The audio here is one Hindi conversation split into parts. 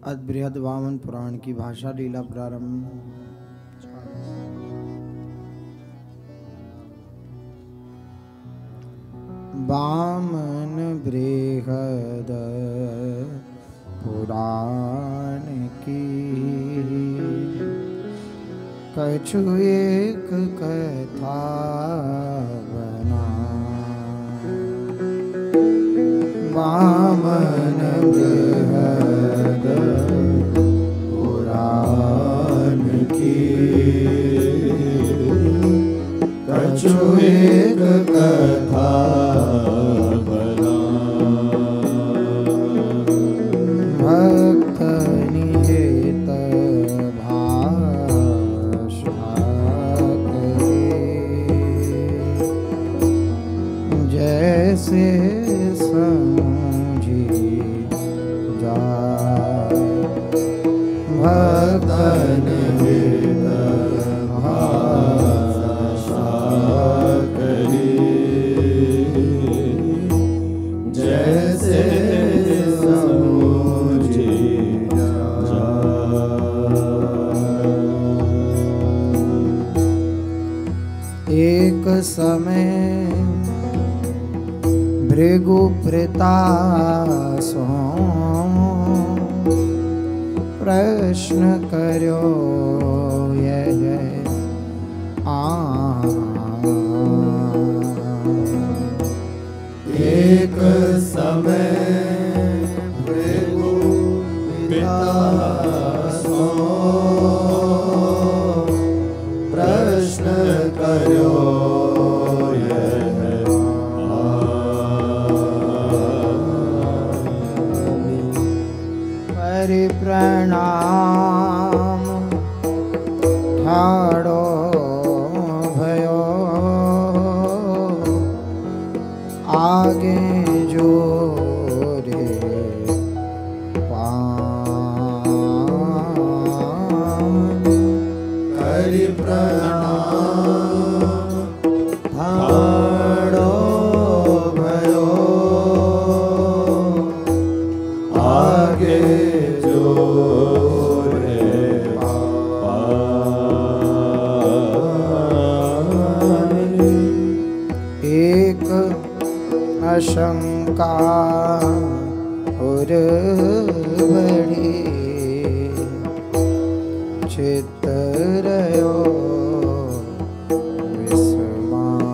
बृहद वामन पुराण की भाषा लीला प्रारंभ। वामन बृहद पुराण की कछु एक कथा बना। वामन बृहद पुराण की कछु एक कथा बना। भक्त निहित भाषा करे जैसे समझी जाए। भक्त निहित भाषा करे जैसे समझी जाए। एक समय भृगुप्रतासो प्रश्न करो यह एक समय भृगुप्रतासो प्रश्न करो प्रणाम ठाड़ो भयो आगे जो रे हरि प्रणाम ठाड़ो भयो आगे शंका और बड़ी चित्रयो विस्मय।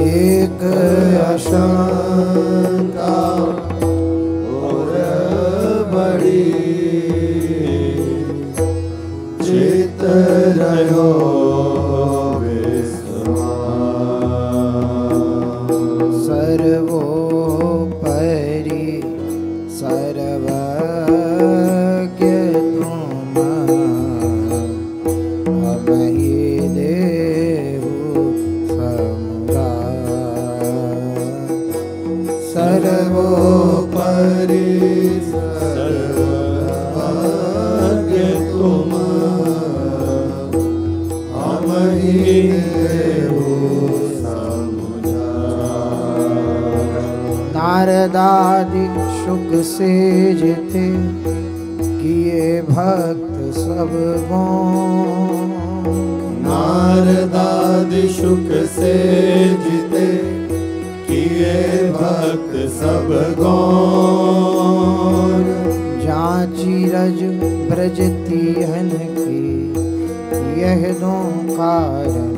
एक आशंका और बड़ी चित्रयो सर्वोपरि सर्वज्ञ तुम हमहि देहु समुराय। सर्वोपरि सर्वज्ञ तुम हमहि नारदादि शुक से जिते किए भक्त सब गौं। नारदादि शुक से जिते किए भक्त सब गौं। जांची रज ब्रज तिहन की यह दो कारण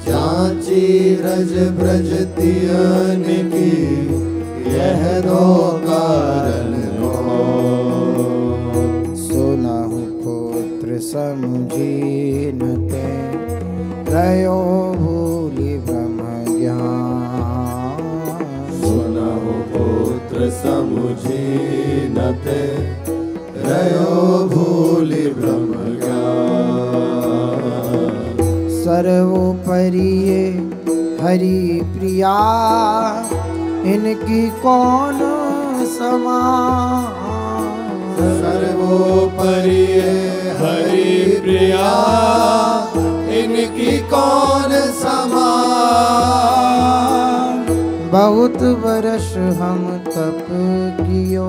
जांची रज ब्रज तियन की यह दो कारण सुनहु पुत्र समुझी न ते रयो भूलि ब्रह्म ज्ञान। सुनहु पुत्र समुझी न ते रयो भूलि ब्रह्म ज्ञान। सर्वोपरि हरि प्रिया इनकी कौन समान। सर्वोपरि हरि प्रिया इनकी कौन समान। बहुत बरस हम तप कियो,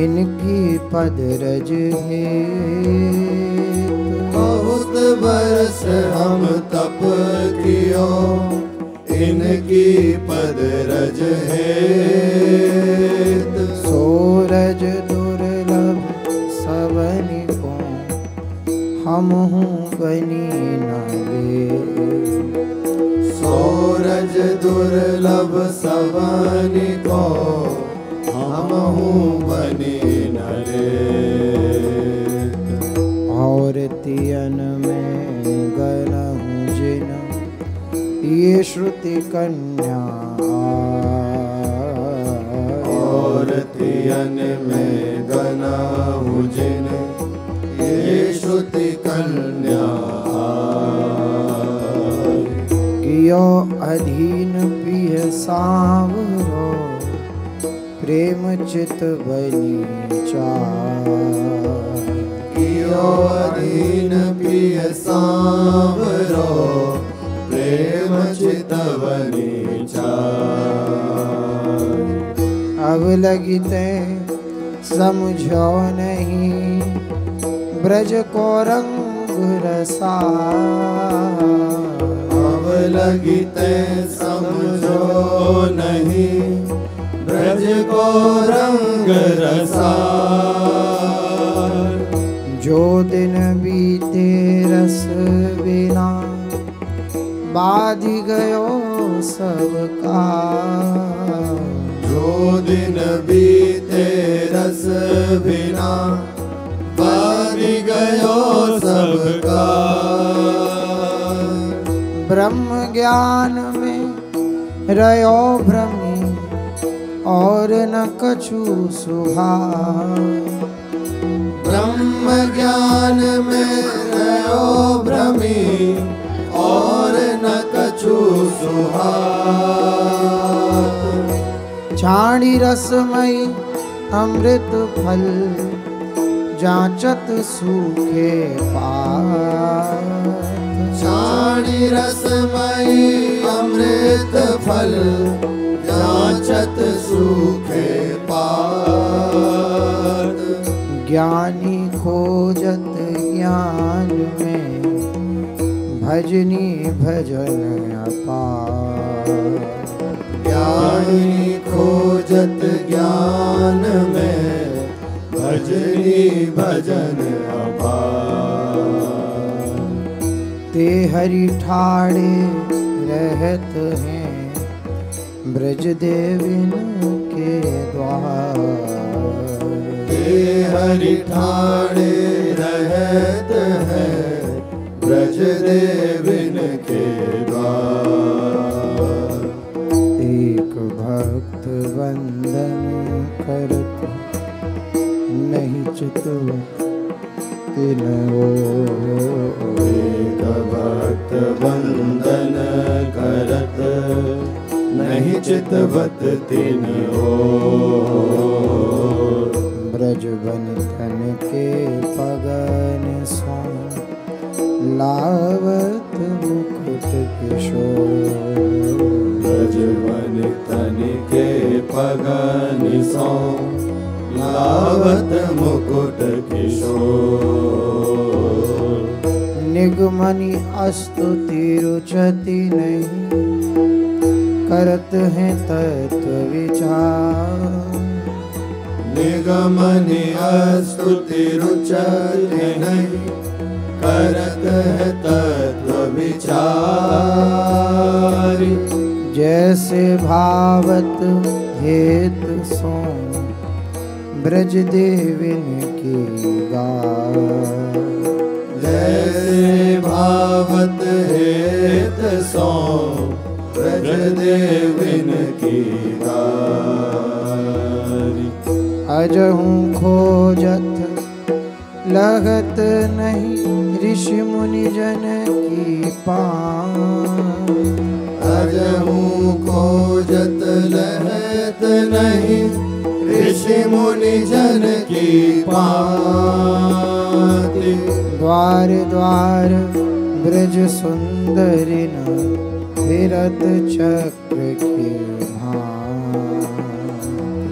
इनकी पद रज है। बहुत बरस हम तप कियो, इनकी पद रज है। सूरज दुर्लभ सबनि को, हम हूँ बनी नाले। सूरज दुर्लभ सबनि को, हम हूँ बनी नले। और तियन में गनहु जिन, ये श्रुति कन्या। और तियन में गनहु जिन, ये श्रुति कन्या। कियो अधीन पिय सांवरो, प्रेम चित बनी चार। कियो अधीन पिय सांवरो, प्रेम चित बनी चार। अब लगिते समझो नहीं, ब्रज को रंग रसा। अब लगिते समझो नहीं, ब्रज को रंग रसा। जो दिन बीते रस बिना, बाधि गयो सबका। जो दिन बीते रस बिना, बाधि गयो सबका। ब्रह्म ज्ञान में रयो भ्रमी, और न कछु सुहा। ब्रह्म ज्ञान में रयो भ्रमी, और न कछु सुहा। छाणी रसमयी अमृत फल, जांचत सूखे पात। छाणी रसमयी अमृत फल, जांचत सूखे पात। ज्ञानी खोजत ज्ञान में, भजनी भजन अपार। ज्ञानी खोजत ज्ञान में, भजनी भजन अपार। ते हरि ठाड़े रहत हैं, ब्रज देविन के द्वार। ते हरि ठाड़े रहत हैं, ब्रज देविन के द्वार। एक भक्त वंदन करत, नहीं चितवत तिन ओर। एक भक्त वंदन करत, नहीं चितवत तिन ओर। ब्रज बन तन के पगन सो, लावत मुकुट किशोर। ब्रज बन तन के पगन सो, लावत मुकुट किशोर। निगमनि अस्तुति रुचति नहीं, करत हैं तत्व विचार। निगमनि अस्तुति रुचति नहीं, करत है तत्व विचार। जैसे भावत हेत सो, ब्रज देविन की गाय। जैसे भावत हेत सो, ब्रज देविन की गाय। अजहूँ खोजत लगत नहीं, ऋषि मुनि जन की पान। अजहूँ खोजत लगत नहीं, ऋषि मुनि जन की पाति। द्वार द्वार ब्रज सुंदरी न फिरत चक्र के भांति।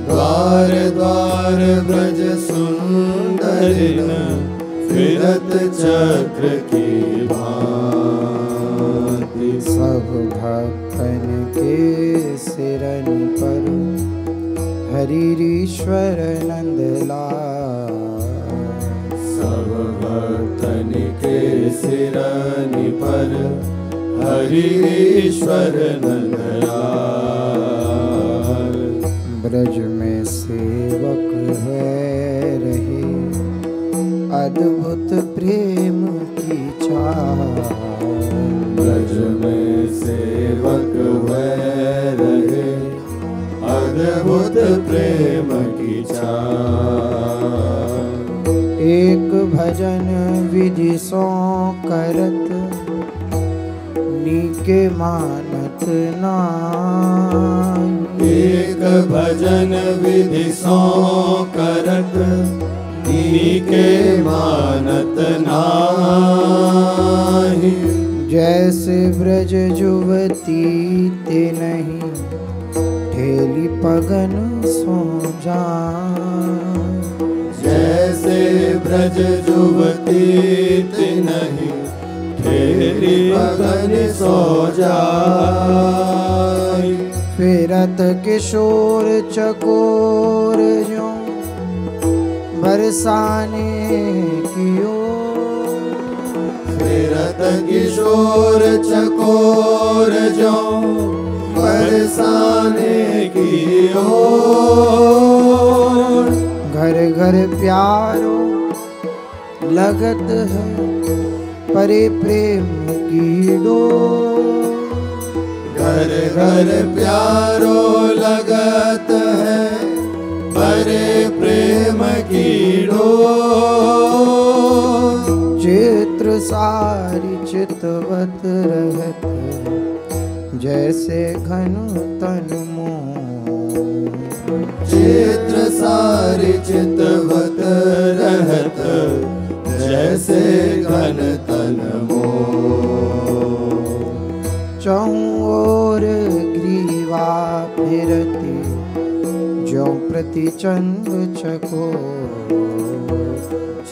द्वार द्वार ब्रज सुंदरिन फिरत चक्र की भांति। सब भक्तन के सिरन पर हरिश्वर नंदलाल। सब भक्तन के सिरन पर हरिश्वर नंदलाल। ब्रज में सेवक है रहे अद्भुत प्रेम की चाल। ब्रज में सेवक है रहे अद्भुत प्रेम की चाल। एक भजन विधि सो करत नीके मानत नाई। एक भजन विधि सो करत नीके मानत नाही। जैसे ब्रज जुवती ते नहीं ठेली पगन सो जान। जैसे ब्रज जुवती ते नहीं ठेली पगन सो जाई। फिरत किशोर चकोर जो बरसाने की ओर। फिरत किशोर चकोर जो बरसाने की ओर। घर घर प्यारो लगत है परे प्रेम की डोर। घर घर प्यारो लगत है परे प्रेम की डोर। चित्र सारी चितवत रहत जैसे घन तन मोर। चित्र सारी चितवत रहत जैसे घन तन मोर। चहुँ ओर ग्रीवा फिरती जो प्रति चंद चकोर।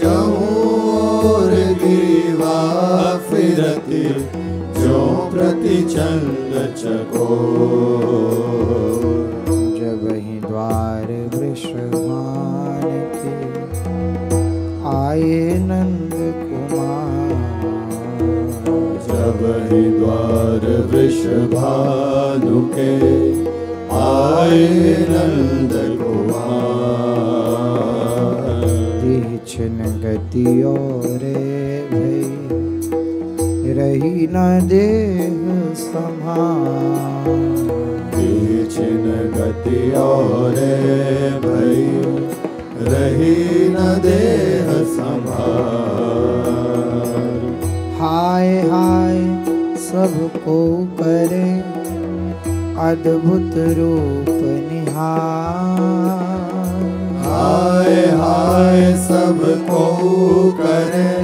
चहुँ ओर ग्रीवा फिरती जो प्रति चंद चकोर। जब ही द्वार वृषभान के आए नंद कुमार। जब ही द्वार वृषभानु के आए नंद कुमार। तीक्ष्ण गति और भई रही न देह संभाल। तीक्ष्ण गति और भई रही न देह संभाल। हाय हाय सबको करे अद्भुत रूप निहार। हाय हाय सबको करे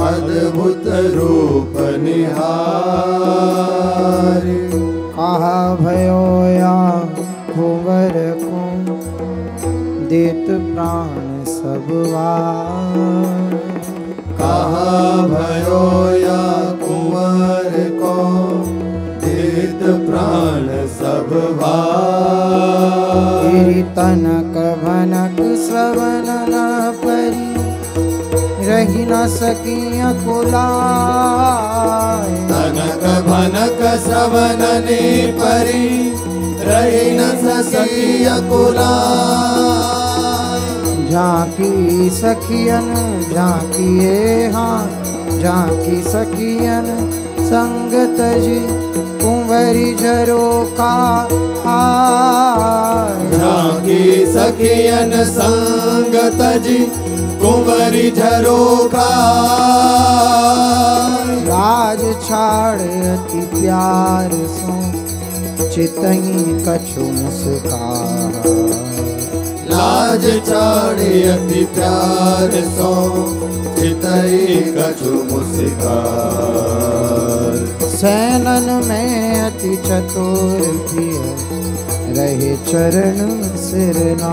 अद्भुत रूप निहार। कहा भयो या कुंवर को देत प्राण सब वार। कहा भयो या कुंवर को देत प्राण सब वार। तेरी तनक भनक श्रवण न परी रही न सकी अकुलाय। तनक भनक श्रवण ने परी रही न सकी अकुलाय। झांकी सखियन झांकिए हाँ झांकी सखियन संगत जी कुंवरी झरोखा। झांकी सखियन संगत जी कुंवरी झरोखा। राज छाड़ अति प्यार सो चितही कछु मुस्कान। लाज छाड़े अति प्यार सो चितई कछु मुस्कान। सैनन में अति चतुर प्रिय रहे चरण सिरना।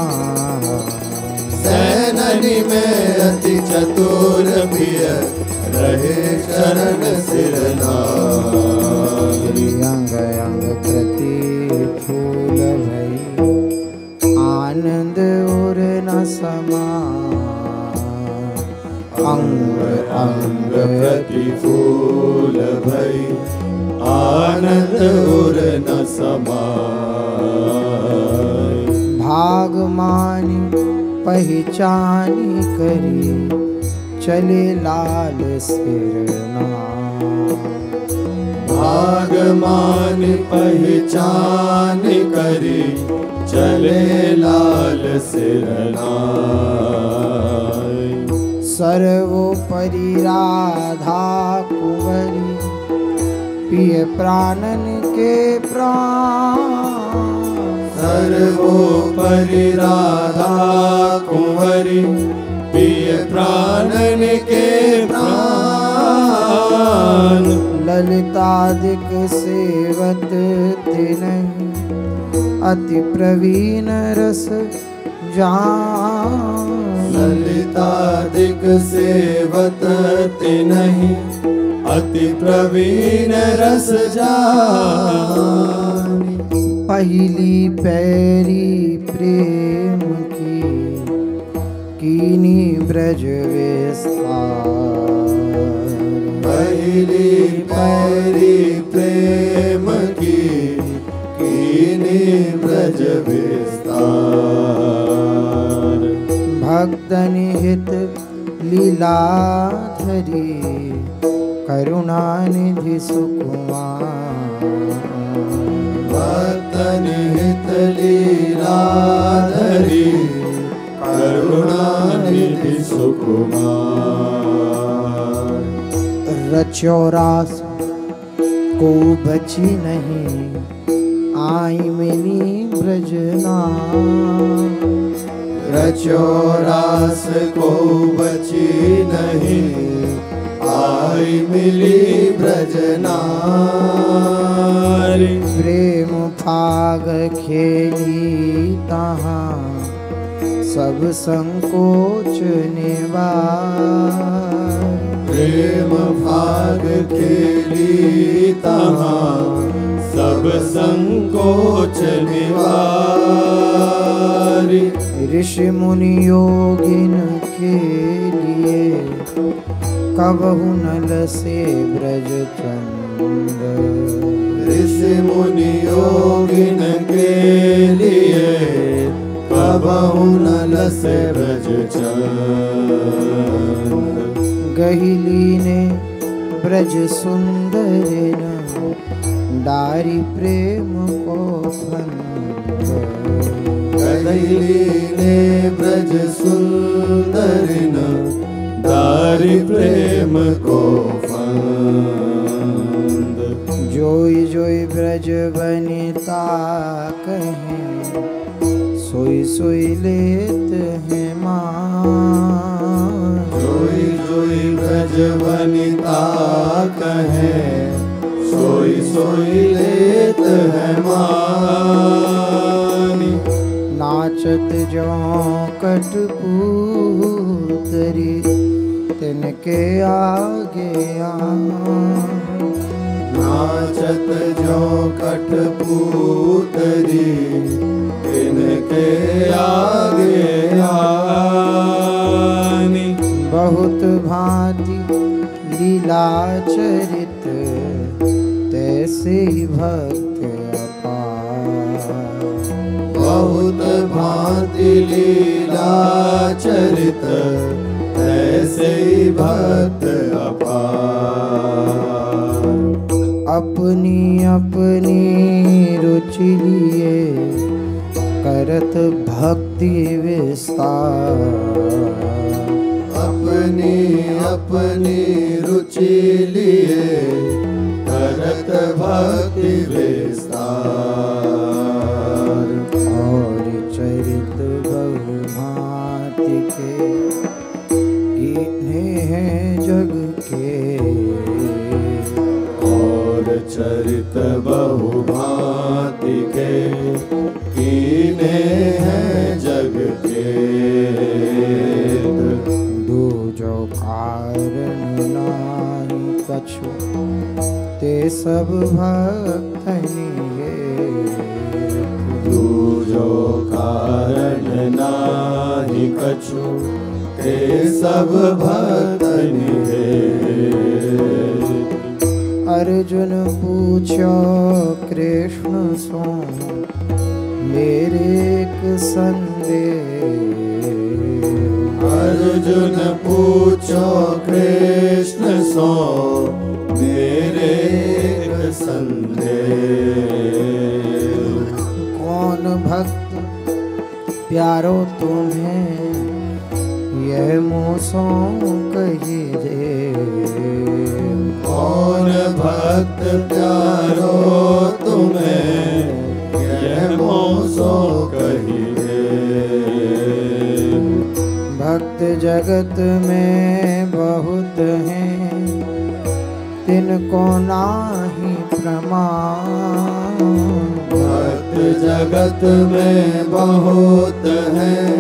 सैननी में अति चतुर प्रिय रहे चरण सिरना। अंग अंग प्रति फूल भई आनंद उर न समा। अंग अंग प्रति फूल भई आनंद उर न समाय। भाग मानी पहचानी करी चले लाल सिरना। भाग मान पहचान करी चले लाल सिरना। सर्वोपरि राधा कुंवरी पिय प्राणन के प्राण। सर्वोपरि राधा कुंवरी प्रिय प्राणन के प्राण। ललितादिक सेवत तिनहि अति प्रवीण रस जान। ललितादिक सेवत तिनहि अति प्रवीण रस जान। पहली पैरी प्रेम की कीनी ब्रज विस्तार। पहली पैरी प्रेम की कीनी ब्रज विस्तार। भक्तन हित लीला धरी करुणानिधि सुकुमार। भक्तन हित लीला धरी करुणानिधि सुकुमार। रच्यो रास को बची नहीं आई मिली ब्रजना। रच्यो रास को बची नहीं आई मिली ब्रजना। प्रेम फाग खेली तहाँ सब संकोच निवार। प्रेम फाग खेली तहाँ सब संकोच निवारी। ऋषि मुनि योगिन के लिए कबहु न लसे ब्रज चंद। ऋषि मुनि योगिन के लिए कबहु न लसे ब्रज चंद। गहिली ने ब्रज सुंदर डारी प्रेम को फंद। गहिली ने ब्रज सुंदर डारी प्रेम को फंद। जोई जोई ब्रज बनिता कहें सोई सोई लेत है मान। जोई जोई ब्रज बनिता कहे सोई सोई लेत है मानी। नाचत जो कठपुतरी तिनके आगे नाचत जो कठपुतरी तिनके आगे आनी। बहुत भांति लीला चरित तैसे ही भक्त अपार। बहुत भांति लीला चरित तैसे ही भक्त अपार। अपनी अपनी रुचि लिए करत भक्ति विस्तार। अपनी अपनी रुचि लिए करत भक्ति विस्तार। और चरित बहु भांति के गिने हैं जग के। और चरित बहु भांति के कीने हैं जग के। दूजो कारण नाही कछु ते सब भक्तनि दूजो कारण नाही कछु ते सब भक्तनि अर्जुन पूछो कृष्ण सो मेरे एक संदेह। अर्जुन पूछो कृष्ण सो मेरे एक संदेह। कौन भक्त प्यारो तुम्हें यह मोसो कही दे। कौन भक्त प्यारो तुम्हें यह मोसो कही दे। भक्त जगत में बहुत हैं तिनको नाही प्रमाण। भक्त जगत में बहुत हैं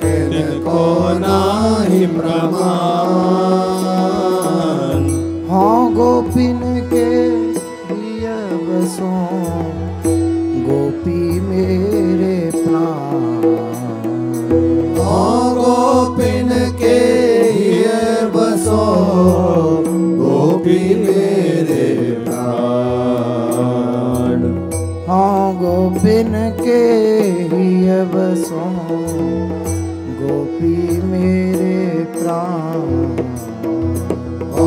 तिनको नाही प्रमाण। हाँ गोपिन के प्रिय बसो गोपी मेरे प्राण। हाँ गोपिन के हिय बसो गोपी मेरे प्राण। हाँ गोपिन के हिय बसो गोपी मेरे प्राण। ओ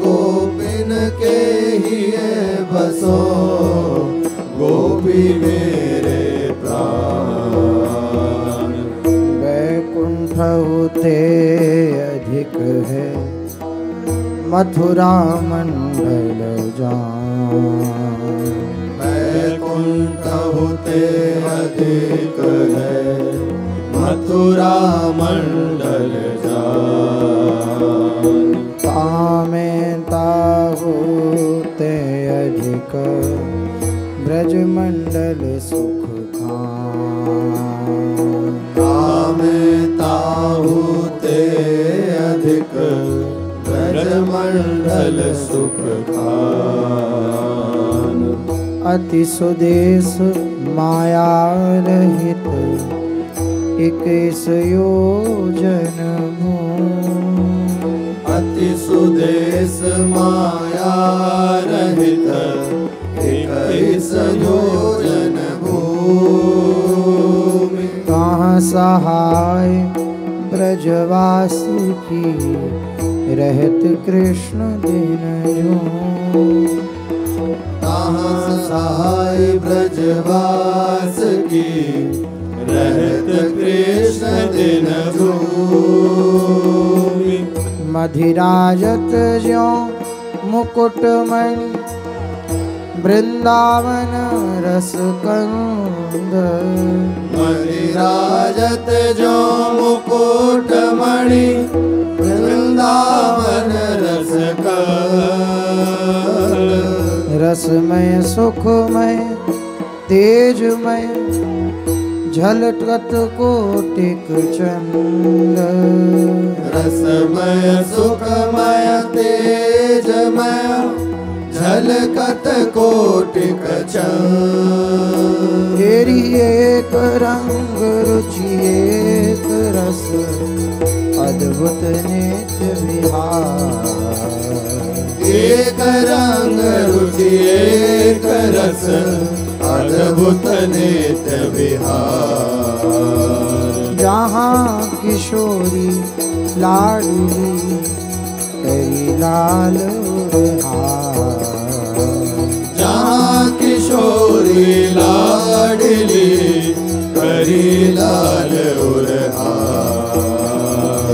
गोपिन के हिय बसो गोपी मेरे प्राण। वैकुंठ होते अधिक है मथुरा मंडल जान। वैकुंठ होते अधिक है मथुरा मंडल जान। तामे ताहूते अधिक ब्रज मंडल सुख खान। तामे ताहूते अधिक ब्रज मंडल सुख खान। अति सुदेश माया रहित 21 योजन भूमि। अति सुदेश माया रहित 21 योजन भूमि। कहाँ सहाय ब्रजवास की रहत कृष्ण दिन जो। कहाँ सहाय ब्रजवास की रहत कृष्ण दिन भूमि। मधिराजत ज्यों मुकुटमणि वृंदावन रस कंद। मधिराजत जो मुकुटमणि वृंदावन रस कंद। रसमय सुखमय तेजमय झलकत कोटिक चंद। रसमय सुखमय तेजमय झलकत कोटिक चंद। तेरी एक रंग रुचि एक रस अद्भुत नित्य विहार। एक रंग रुचि एक रस अद्भुत नित्य विहार। जहाँ किशोरी लाडली तेरी लाल हार। जहाँ किशोरी लाडली करी लाल उरहार।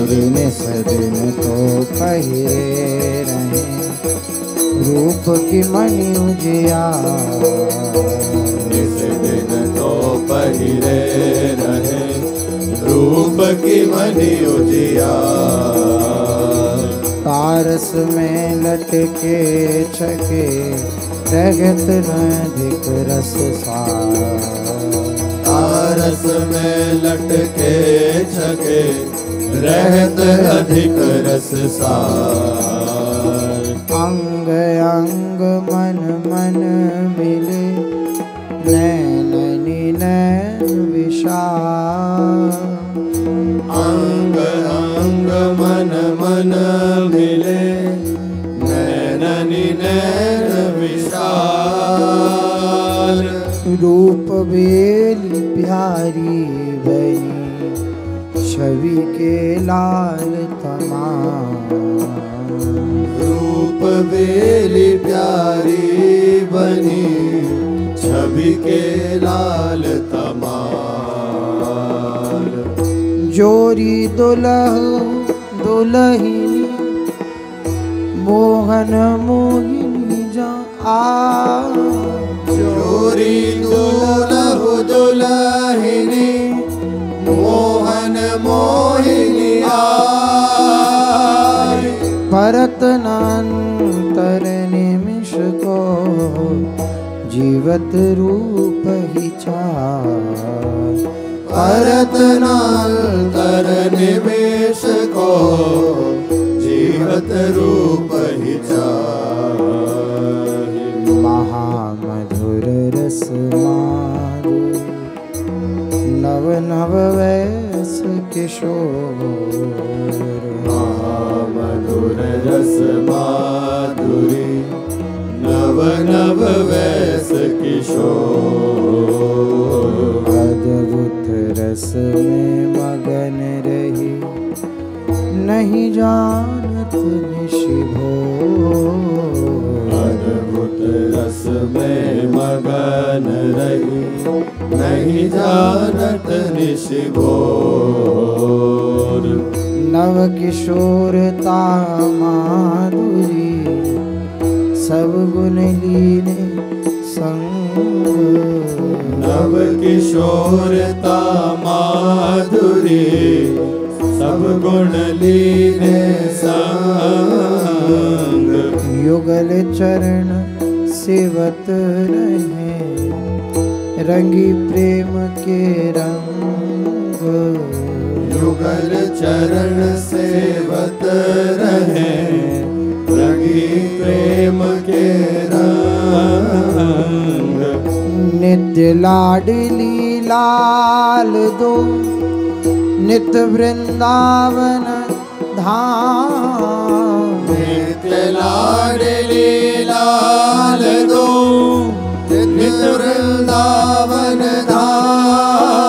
दिन सदिन तो पहिरे रहे रूप की मणि उजियार। इस दिन तो पहिरे रहे रूप की मणि उजियार। पारस में लटके छके रहत न अधिक रस सार। तारस में लटके छके रहत अधिक रस सार। अंग अंग मन मन मिले नैननि नैन विशाल। अंग अंग मन मन मिले नैननि नैन विशाल। रूप बेली प्यारी बनी छवि के लाल तमाम। रूप बेली प्यारी बनी छवि के लाल तमाल। जोरी दुलह दुलहिनी मोहन मोहिनी जा आ। जोरी दुलह दुलहिनी मोहन मोहिनी आय। परत नांतर निमिष को जीवत रूप ही चार। परत नांतर निमिष को जीवत रूप ही चार। महामधुर रस माधुरी नव नव वैस किशोर। महामधुर रस माधुरी नव नव वैस किशोर। अद्भुत रस में मगन रही नहीं जानत निशि भोर। अद्भुत रस में मगन रही नहीं जानत निशि भोर। नव किशोरता माधुरी सब गुण लीने संग। नव किशोरता माधुरी सब गुण लीने संग। युगल चरण सेवत रहे रंगी प्रेम के रंग। युगल चरण सेवत रहे रंगी प्रेम के रंग। नित्य लाडली लाल दो नित्य वृंदावन धाम। नित्य लाडली लाल दो नित्य वृंदावन धाम।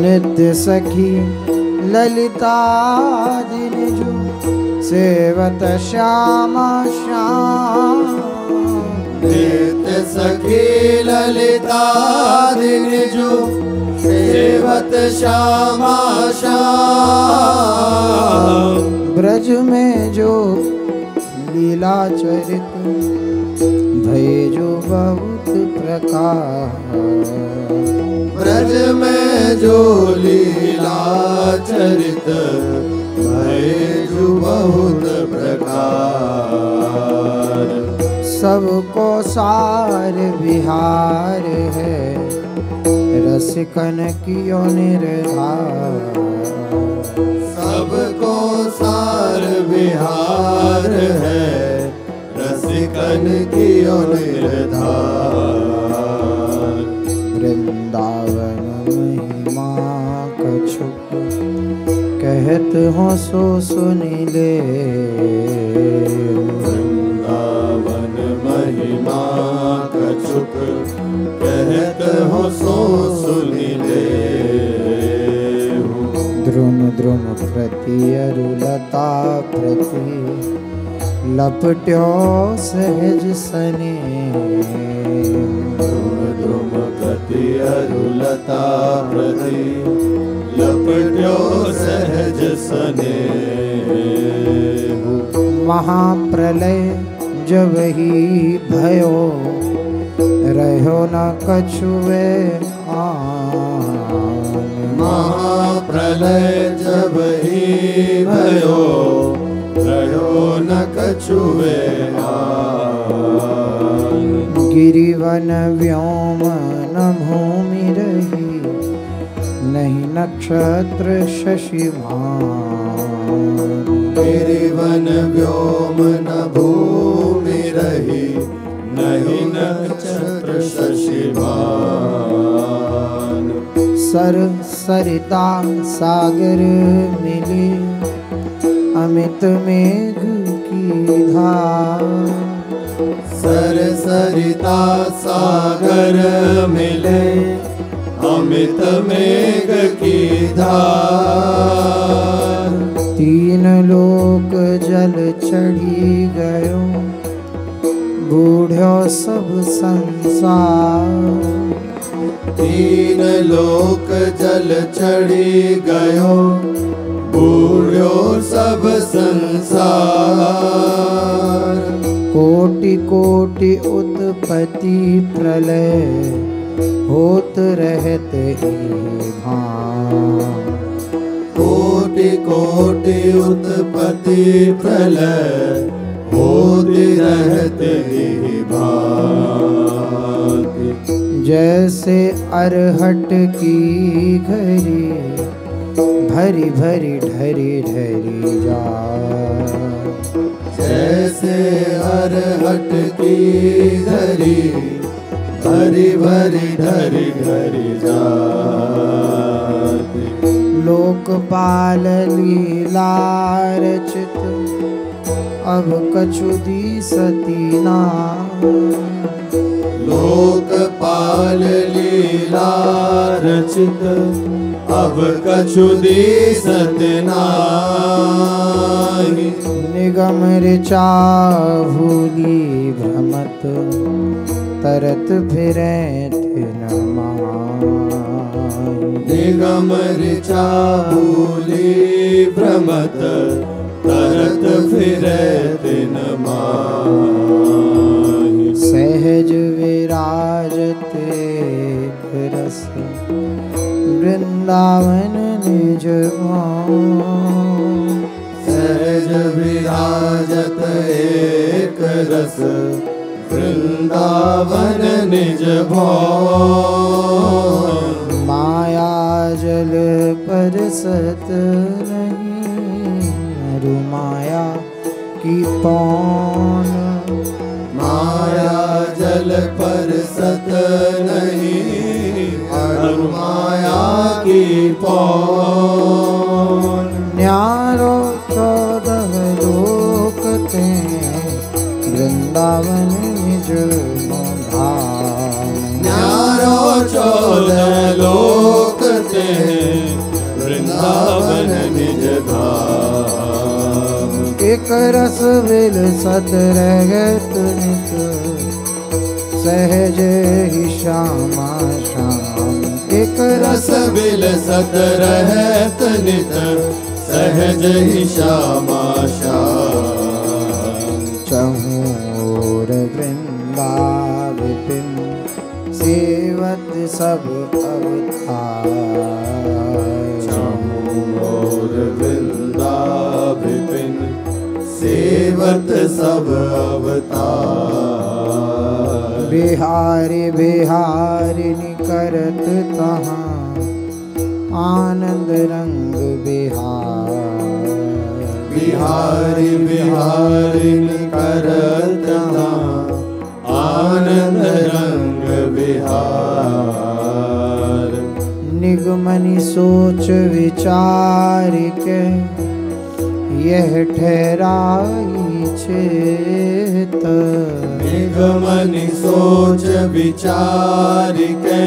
नित्य सखी ललिता दिन जो सेवत श्यामा श्याम। नित्य सखी ललिता दिन जो सेवत श्यामा श्याम। ब्रज में जो लीला चरित भय जो बहुत प्रकार। ब्रज में जो लीला चरित भय जो बहुत प्रकार। सबको सार विहार है रसिकन कियो निर्धार। सबको सार विहार है रसिकन कियो निर्धार। वृंदावन महिमा कछुक कहत हो सो सुनि ले। वृंदावन महिमा कछुक कहत हो सो सुनि ले। द्रुम द्रुम प्रति अरुलता प्रति लपट्यो सहज सने। द्रुम द्रुम प्रति अरुलता प्रति लपट्यो सहज सने। महाप्रलय जब ही भयो रहो न कछुए आन। महाप्रलय जब ही भयो रहो न कछुए आन। गिरिवन व्योम न भूमि रही, नहीं नक्षत्र शशि भानु। गिरिवन व्योम न भूमि रही, नहीं नक्षत्र शशि भानु। सर सरिता सागर मिले, अमित मेघ की धार। सर सरिता सागर मिले, अमित मेघ की धार। तीन लोक जल चढ़ी गयो, बूढ़ो सब संसार। तीन लोक जल चढ़ी गयो, बूढ़ो सब संसार। कोटि कोटि उत्पत्ति प्रलय, होत रहत ही भान। कोटि कोटि उत्पत्ति प्रलय, होती रहते ही भांति। जैसे अरहट की घरी, भरी भरी ढरी ढरी जा। जैसे अरहट की घरी, भरी भरी ढरी ढरी जाती। लोकपाल लीला रचित, अब कछु दिसती नाम। लोकपाल लीला रचित, अब कछु दिसत नाहि। निगम ऋचा भूली भ्रमत, तरत फिरे तिन माहि। निगम ऋचा भूली भ्रमत, तरत फिरे तिन माहि। सहज विराजत एक रस, वृंदावन निज भाव। सहज विराजत एक रस, वृंदावन निज भाव। माया जल परसत नहीं, अरु माया की पौन। माया जल परसत नहीं, अरु माया की पौन। न्यारो 14 लोक ते, वृंदावन निज धाम। न्यारो 14 लोक ते, वृंदावन निज धाम। एक रस विलसत रहत नित, सहज ही श्यामा श्याम। एक रस विलसत रहत नित, सहज ही श्यामा श्याम। चहूर वृंदा विपिन, सेवत सब अवतार। चहूर वृंदा विपिन, सेवत सब अवतार। बिहारी बिहारिनी करत तहाँ, आनंद रंग बिहार। बिहारी बिहारिनी करत तहाँ, आनंद रंग बिहार। निगमनि सोच विचार के, यह ठहराई चेत। निगमनि सोच विचार के,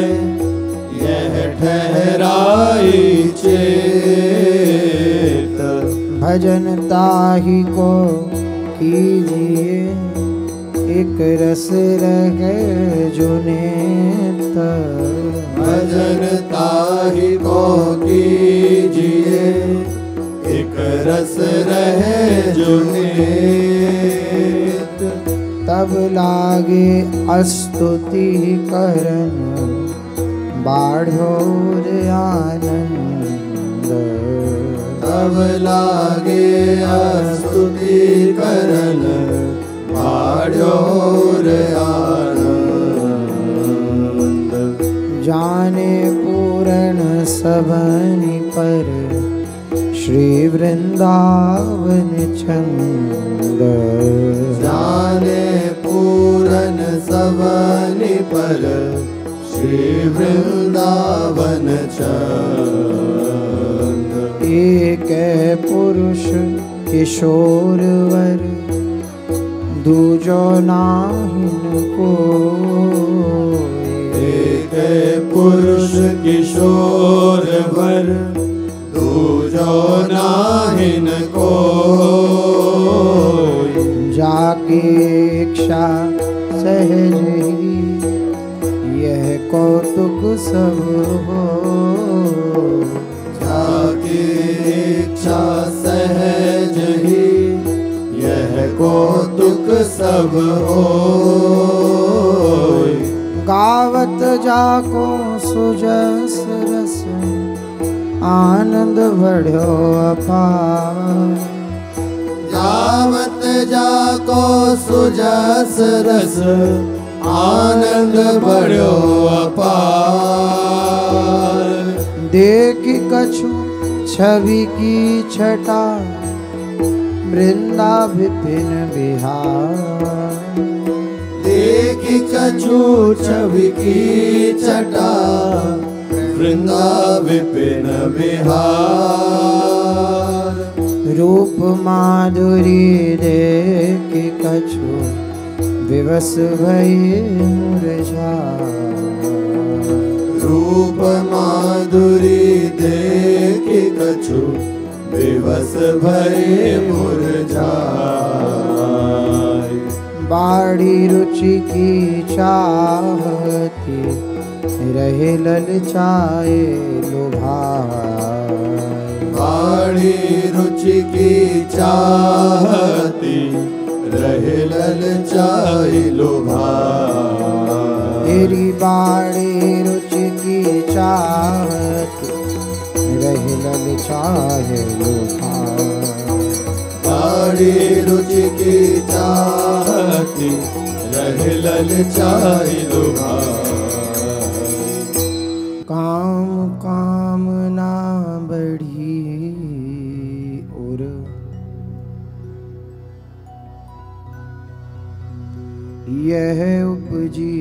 यह ठहराई चेत। भजन ताहि को कीजिए, एक रस रहे जो नेत। भजन ताहि को कीजिए, एक रस रहे जो नेत। तब लागे स्तुति करन, बाढ़ोर आनंद। तब लागे स्तुति करन, बाढ़ोर आनंद। सबनि पर श्री वृंदावन चंद। जाने पूरन सबनि पर श्री वृंदावन चंद। एक पुरुष किशोर वर दूजो नाहिन को। एक पुरुष किशोर वर दूजो नाहिन को। जाके इच्छा सहज ही यह कौतुक सब हो। जाके इच्छा सहज ही यह कौतुक सब हो। गावत जाको सुजस रस आनंद बढ़ो अपार। गावत जाको सुजस रस आनंद बढ़ो अपार। देख कछु छवि की छटा वृंदा विपिन बिहार। देख कछु छवि की छटा वृंदा विपिन बिहार। रूप माधुरी देख कछु विवश भये मुरझा। रूप माधुरी देख कछु विवश भये मुरझाए। बाड़ी रुचि की चाहती रहे ललचाए लुभाए। बाड़ी रुचि की चाहती रहे ललचाए लुभाए। तेरी बाड़ी रुचि की चाहती रहे ललचाए लुभाए। बाड़ी रुचि की चाहती रहे ललचाए लुभाए। काम कामना बढ़ी और यह उपजी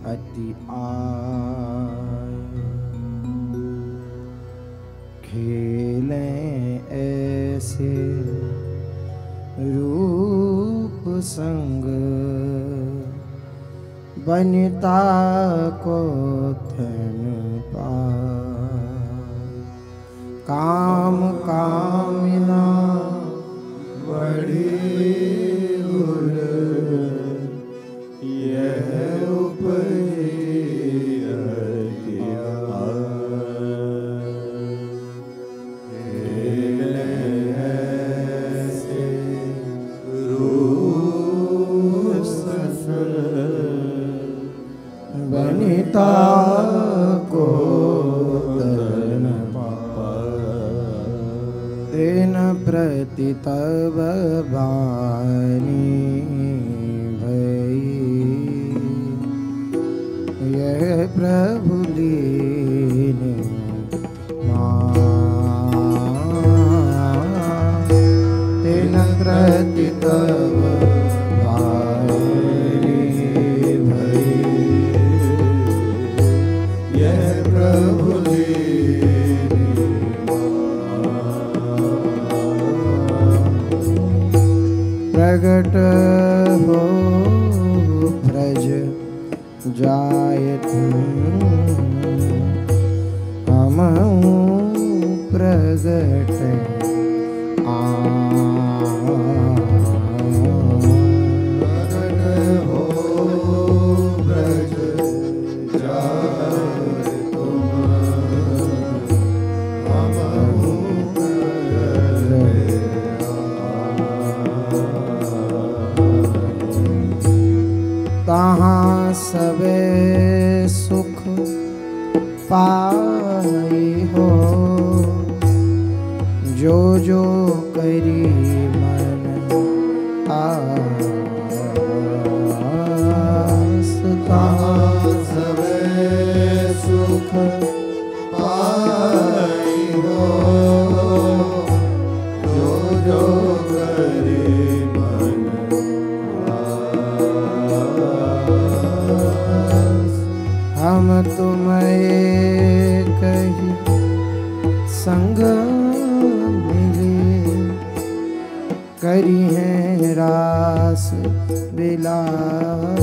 अति आय। खेलें ऐसे रूप संग बनता को धन पाए। काम कामना बड़ी गुण यह उपजी अति आय। ऐसे रूप संग बनिता को धन तेन प्रति तब बानी भई। यह प्रभु लीन तेन प्रति तब बानी भई। यह प्रभु प्रगट हो ब्रज जायत हम प्रगट प्रगट हो ब्रज जाए तुम हम तहाँ सबे सुख पाई हो। जो जो करी मन आस। तहाँ सबे सुख पाई संग मिले करी है रास विलास।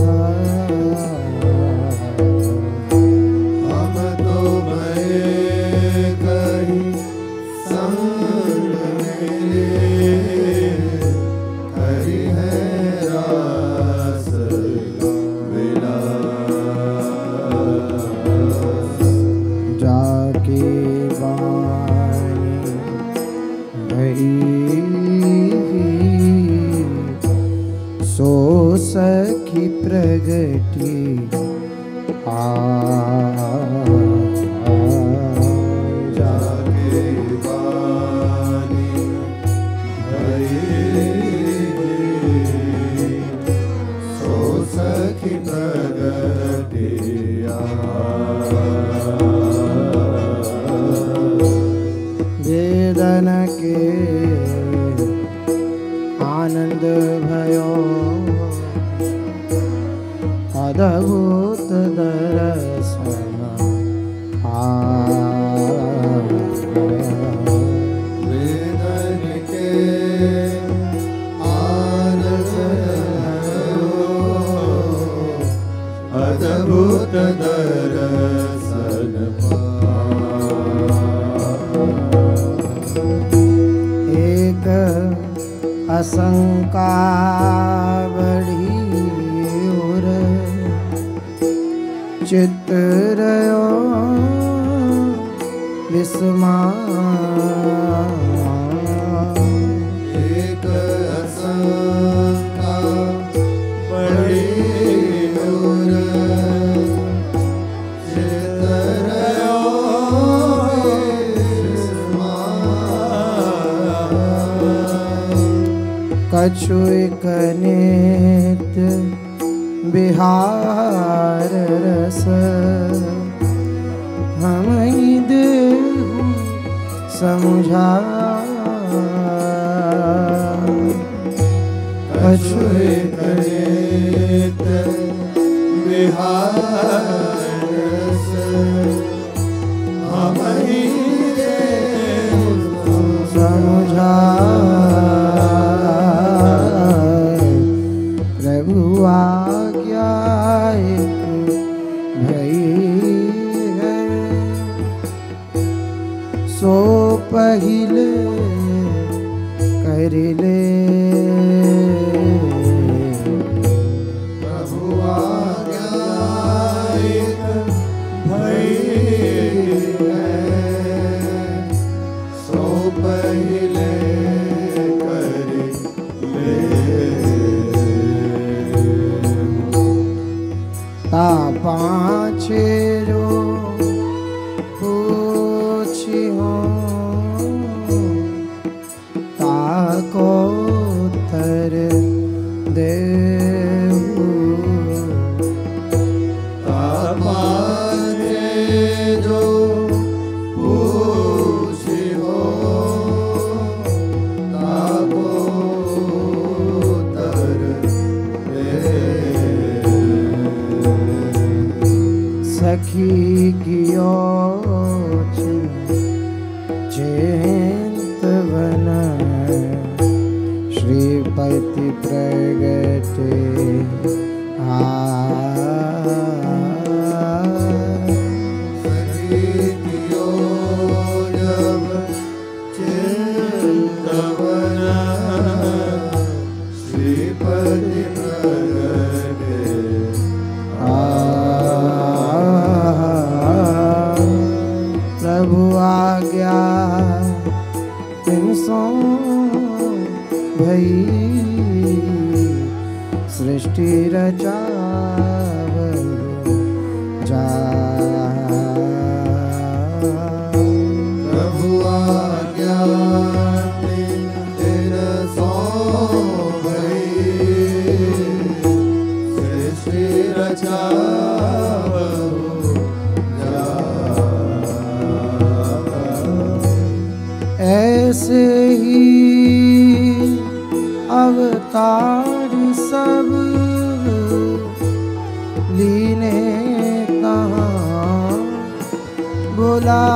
हम तुम्हें कहीं संग मिले करी है रास विलास। जाके बानी भई सो सखी प्रगति जाके बानी भई सो सखी प्रगति वेदन के आनंद भयो अद्भुत दर्शन वेदन के आनंद अद्भुत दर्शन एक आशंका बढ़ी और चित्रयो विस्मा। एक आशंका बड़ी और चित्रयो कछु एक नित बिहार रस हम ही देहु समझा। कछु एक नित बिहार रस हम ही देहु समझा। प्रभु आज्ञा एक भई है सो पहिले कर ले। प्रभु आज्ञा एक भई है सो पहिले कर ले। ता पाछे जो पूछी हो ताको उत्तर देहु। तापाने जो पूछी हो ताको उत्तर दे। सखी कियो चिंतवन श्रीपति प्रगटे सखी कियो जब चिंतवन श्रीपति प्रगटे प्रभु आज्ञा तिनसो भई सृष्टि रचाव जा। प्रभु आज्ञा तिनसो भई सृष्टि रचावहु जा। ऐसे ही अवतार सब लीने कहाँ बुला।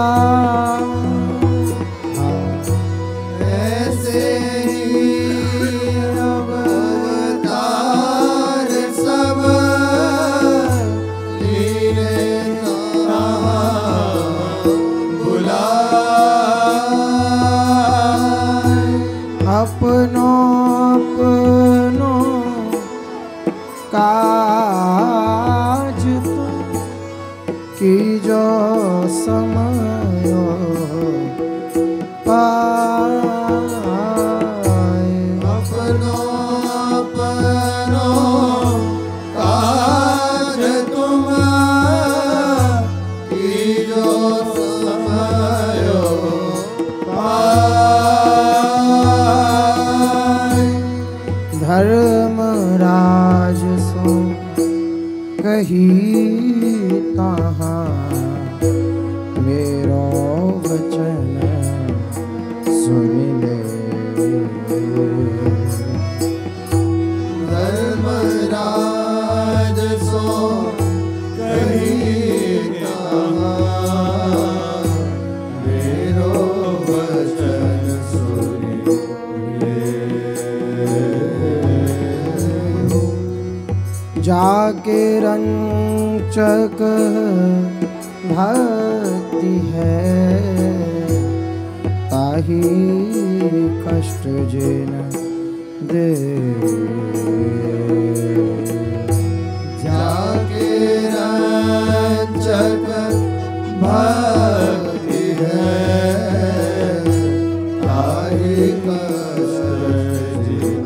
बचन सुनि जाके रंचक भक्ति है ताही कष्ट जिन दे जाके रंचक भक्ति है ताहि कष्ट जिन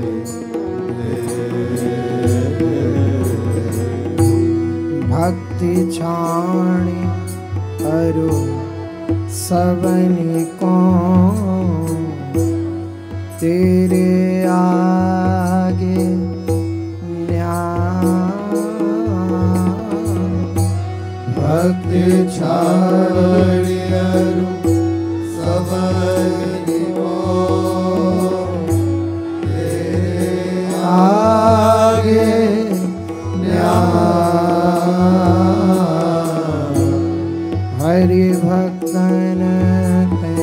भक्ति छाणी अरु सबनी को तेरे आगे भक्ति छाड़ियरु सबनी को तेरे आगे हरि भक्तन ते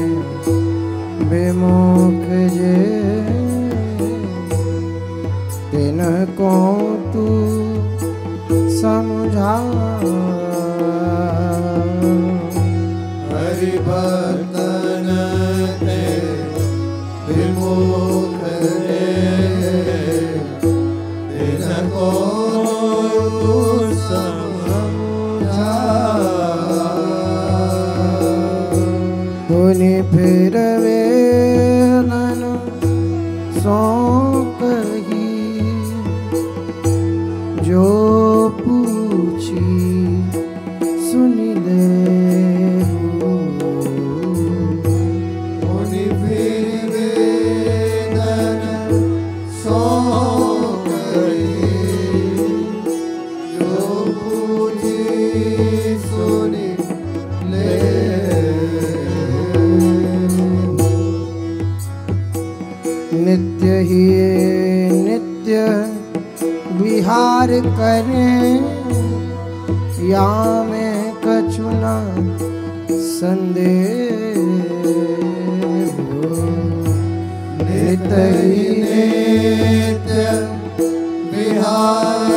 विमुख जे तिनको तू समझा हरि भक्तन ते विमुख तिनको समझा धुनि फिरवे नन सो कही जो पूछी सुन ले मुनि फिर वेदन सो करी जो पूछी सुनि ले नित्य ही नित्य विहार करें या में कछुना संदेह नित्य ही नित्य विहार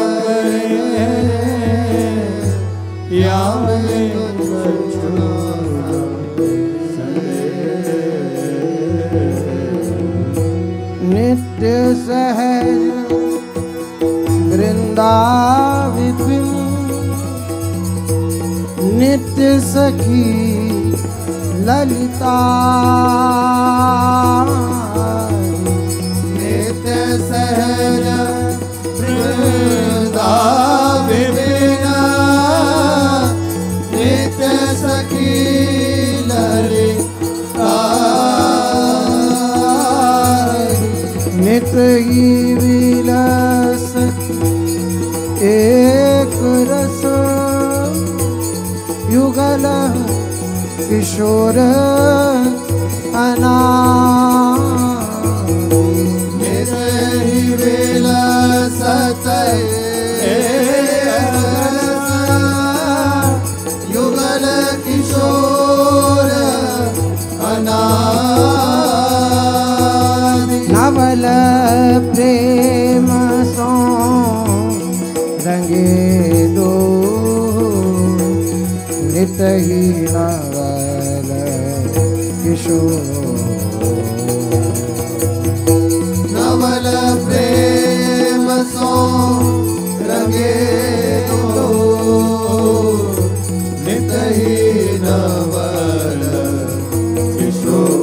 या में कछुना नित्य सहज वृंदाविपिन नित्य सखी ललिता नित्य सहज वृंदाविपिन नित्य सखी ललिता नित्य ही विलस एक रस युगल किशोर अनादि नित्य ही विलसत युगल किशोर अनादि नवल प्रेम सो रंगे दो नित ही नवल किशोर नवल प्रेम सो रंगे दो नित ही नवल किशोर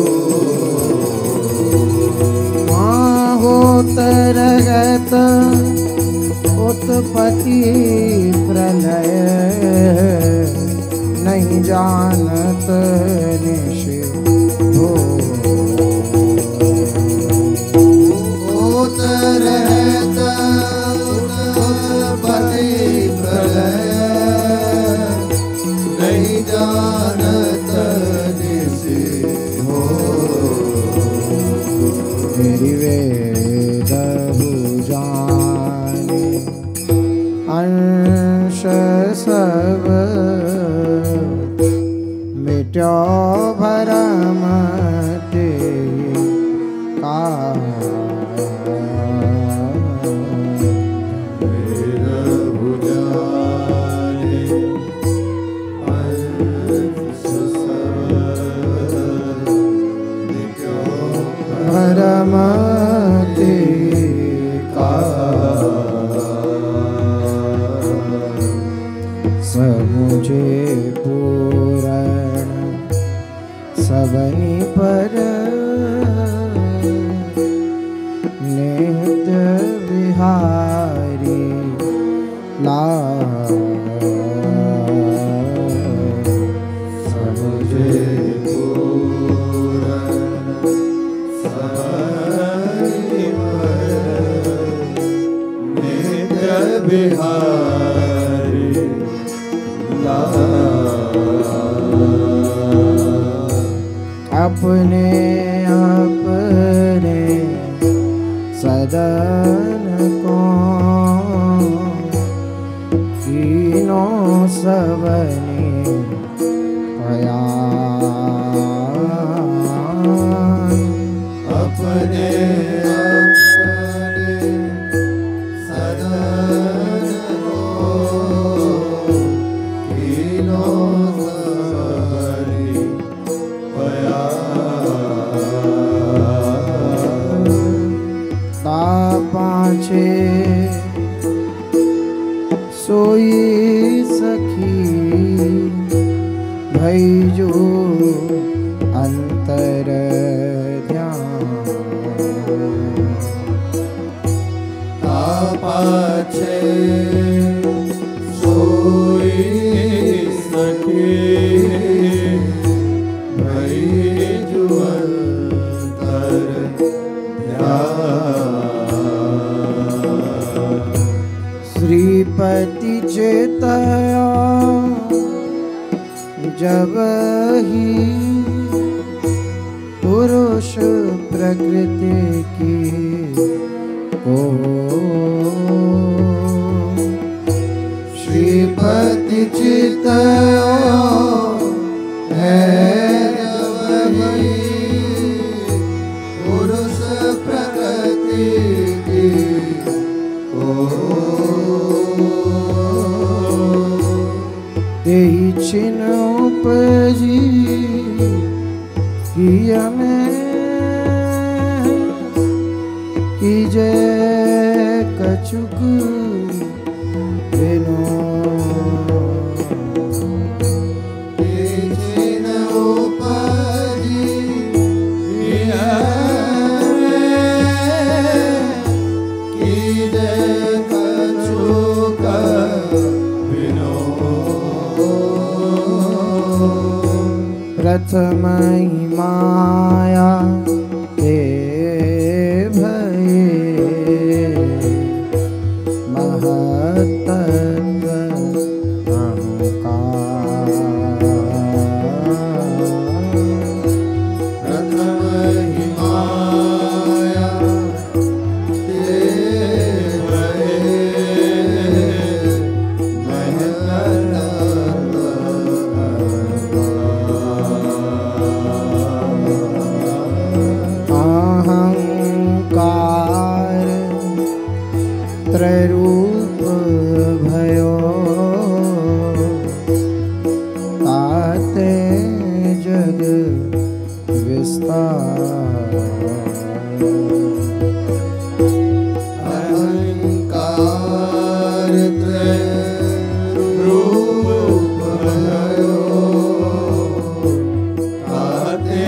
होत रहत उत्पत्ति प्रलय नहीं जानत निश हो होत रहत उत्पत्ति प्रलय नहीं जानत निश हो तेरी वेद जाने अंश सब मिट्यो भरम ते मुझे पूरण सबनी पर नित्य बिहारी लाल मुझे पूरण सबनी पर नित्य बिहारी अपने अपने सदन को कीनों सबने पया अपने सोई सखी भई जो अंतर ध्यान पाछे सोई सखी भई जो अंतर ध्यान श्रीपति चेतया जब ही पुरुष प्रकृति की को श्रीपति चेतया है जब ही पुरुष प्रकृति की तेहि छिन उपजी किया में कीजे कछुक बिनो छिन उपजी किया कीजे कछुक प्रथम माया ते भये महत्तत्व अहंकार प्रथम माया ते भये अहंकार त्ररूप भयो ताते जग विस्तार अहंकार त्ररूप भयो ताते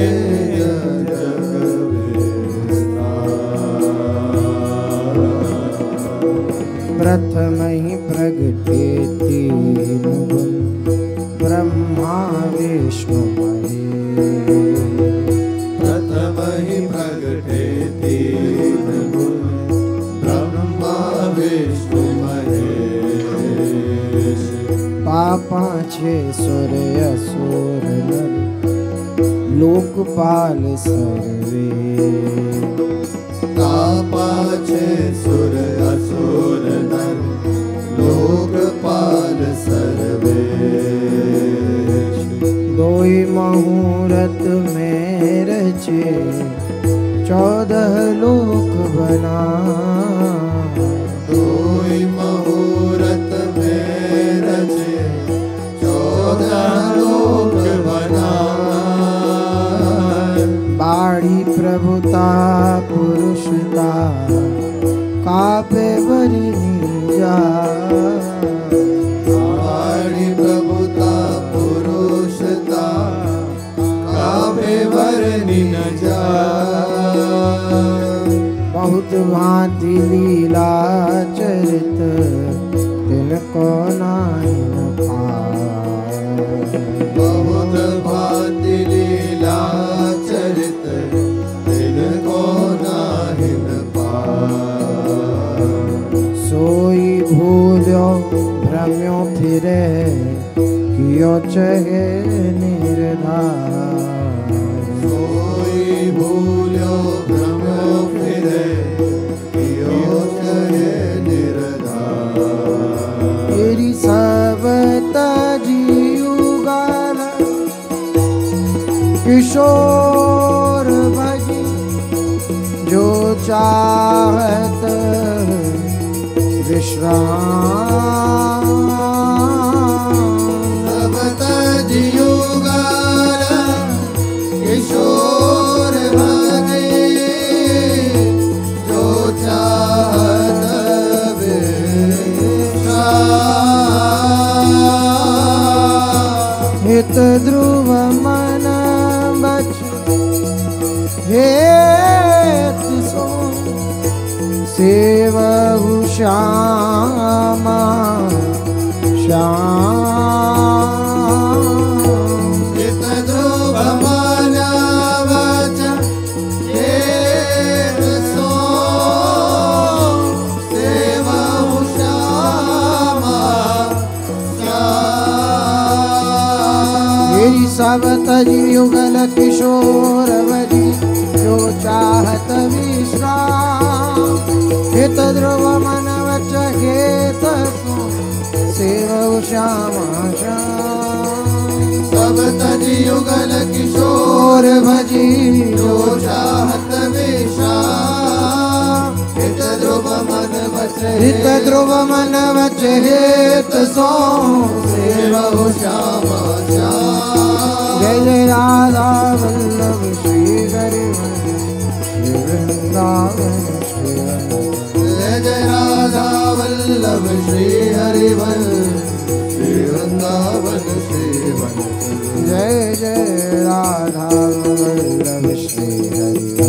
प्रथम ही प्रगटे तीन गुण ब्रह्मा विष्णु महेश प्रथम ही प्रगटे तीन गुण ब्रह्मा विष्णु महेश पापा छे सुर असुर नर लोकपाल सर्वे पाछे सुर असुर नर लोकपाल सर्वेश दोई मुहूर्त में रचे 14 लोक बना। कोई मुहूर्त में रचे 14 लोक बना। बाड़ी प्रभुता पुरुषता कापे बरी नीजा। बाड़ी प्रभुता पुरुषता कापे बरनी न जा। बहुत भांति लीला चरित तिनको नाहि न पाए। बहुत भांति लीला चरित तिनको नाहि न पाए। सोई भूल्यो भ्रम्यो फिरे कियो चहे निर्धार। सोई भूल्यो भ्रम्यो फिरे कियो चहे निर्धार। तेरी सब तजीयुगाल किशोर भजी जो चाहत विश्राम। सब तजीयुगाल किशोर भजे जो चाहत विश्राम। हित ध्रुव मन बच हेत सो सेवहु श्यामा श्याम। हित ध्रुव मन बच हेत सो सेवहु श्यामा श्याम। तेरी सब तजीयुगल किशोर भजी जो चाहत विश्राम। हित ध्रुव मन वच हेत सो सेवहु श्यामा श्याम। सब तजीयुगल किशोर किशोर भजी जो चाहत विश्राम। हित ध्रुव मन बच हित ध्रुव मन वच हेत सो सेवहु श्यामा श्याम। जय जय राधा वल्लभ श्री हरिवंश श्री वृंदावन श्री जय जय राधा वल्लभ श्री हरिवंश श्री वृंदावन श्री वनचल। जय जय राधा वल्लभ श्री हरिवंश।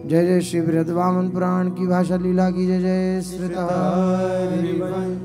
जय जय श्री बृहद्वामन पुराण की भाषा लीला की जय जय श्री हरिवंश।